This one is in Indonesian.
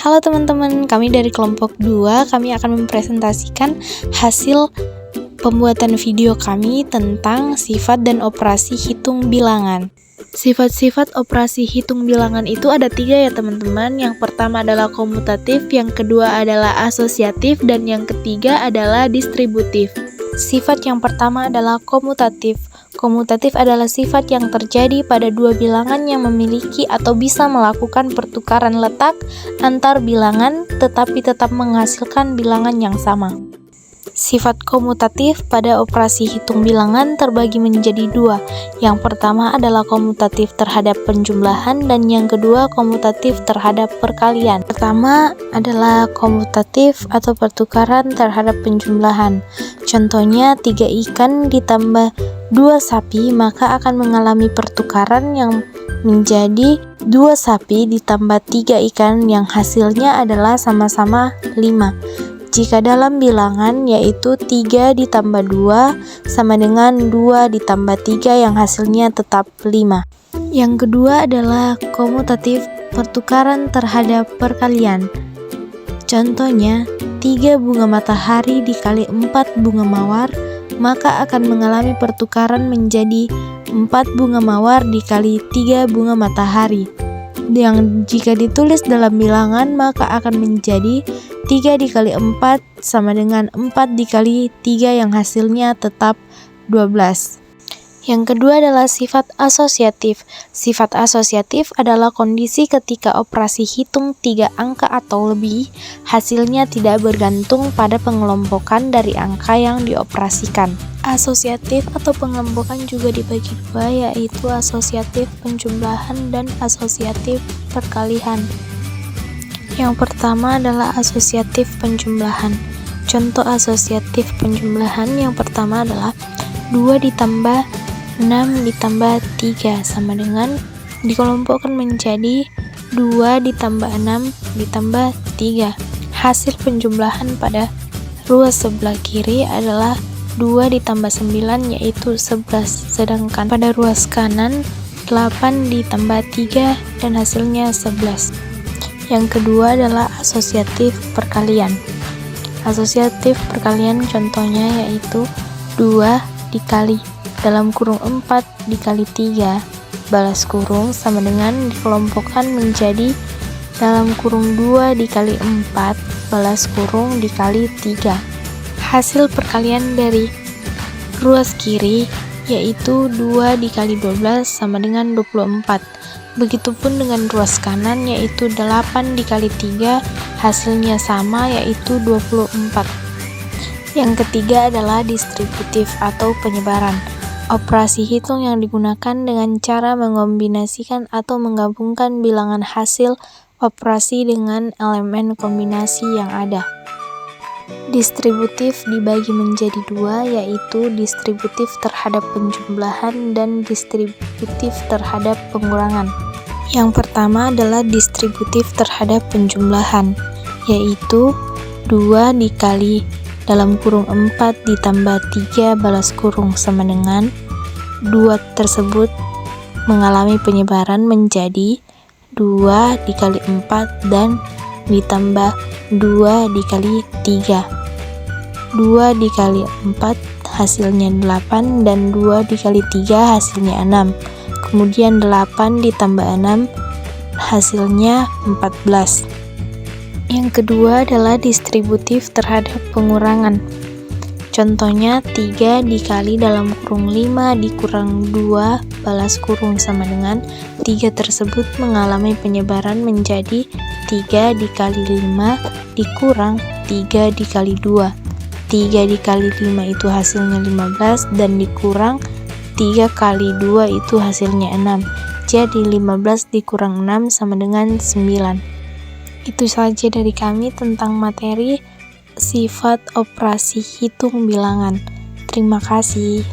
Halo teman-teman, kami dari kelompok 2, kami akan mempresentasikan hasil pembuatan video kami tentang sifat dan operasi hitung bilangan. Sifat-sifat operasi hitung bilangan itu ada 3 ya teman-teman. Yang pertama adalah komutatif, yang kedua adalah asosiatif, dan yang ketiga adalah distributif. Sifat yang pertama adalah komutatif. Komutatif adalah sifat yang terjadi pada dua bilangan yang memiliki atau bisa melakukan pertukaran letak antar bilangan tetapi tetap menghasilkan bilangan yang sama. Sifat komutatif pada operasi hitung bilangan terbagi menjadi 2. Yang pertama adalah komutatif terhadap penjumlahan dan yang kedua komutatif terhadap perkalian. Pertama adalah komutatif atau pertukaran terhadap penjumlahan. Contohnya 3 ikan ditambah 2 sapi maka akan mengalami pertukaran yang menjadi 2 sapi ditambah 3 ikan yang hasilnya adalah sama-sama 5. Jika dalam bilangan yaitu 3 ditambah 2 sama dengan 2 ditambah 3 yang hasilnya tetap 5. Yang kedua adalah komutatif pertukaran terhadap perkalian. Contohnya 3 bunga matahari dikali 4 bunga mawar maka akan mengalami pertukaran menjadi 4 bunga mawar dikali 3 bunga matahari. Yang jika ditulis dalam bilangan maka akan menjadi 3 dikali 4 sama dengan 4 dikali 3 yang hasilnya tetap 12. Yang kedua adalah sifat asosiatif. Sifat asosiatif adalah kondisi ketika operasi hitung 3 angka atau lebih, hasilnya tidak bergantung pada pengelompokan dari angka yang dioperasikan. Asosiatif atau pengelompokan juga dibagi 2, yaitu asosiatif penjumlahan dan asosiatif perkalian. Yang pertama adalah asosiatif penjumlahan. Contoh asosiatif penjumlahan yang pertama adalah 2 ditambah 6 ditambah 3 sama dengan dikelompokkan menjadi 2 ditambah 6 ditambah 3. Hasil penjumlahan pada ruas sebelah kiri adalah 2 ditambah 9 yaitu 11, sedangkan pada ruas kanan 8 ditambah 3 dan hasilnya 11. Yang kedua adalah asosiatif perkalian. Asosiatif perkalian contohnya yaitu 2 dikali dalam kurung 4 dikali 3 balas kurung sama dengan dikelompokkan menjadi dalam kurung 2 dikali 4 balas kurung dikali 3. Hasil perkalian dari ruas kiri yaitu 2 dikali 12 sama dengan 24. Begitupun dengan ruas kanan yaitu 8 dikali 3 hasilnya sama yaitu 24. Yang ketiga adalah distributif atau penyebaran. Operasi hitung yang digunakan dengan cara mengombinasikan atau menggabungkan bilangan hasil operasi dengan elemen kombinasi yang ada. Distributif dibagi menjadi 2, yaitu distributif terhadap penjumlahan dan distributif terhadap pengurangan. Yang pertama adalah distributif terhadap penjumlahan, yaitu 2 dikali dalam kurung 4 ditambah 3 balas kurung sama dengan 2 tersebut mengalami penyebaran menjadi 2 dikali 4 dan ditambah 2 dikali 3. 2 dikali 4 hasilnya 8 dan 2 dikali 3 hasilnya 6. Kemudian 8 ditambah 6 hasilnya 14. Yang kedua adalah distributif terhadap pengurangan. Contohnya 3 dikali dalam kurung 5 dikurang 2 balas kurung sama dengan 3 tersebut mengalami penyebaran menjadi 3 dikali 5 dikurang 3 dikali 2. 3 dikali 5 itu hasilnya 15 dan dikurang 3 kali 2 itu hasilnya 6. Jadi 15 dikurang 6 sama dengan 9. Itu saja dari kami tentang materi sifat operasi hitung bilangan. Terima kasih.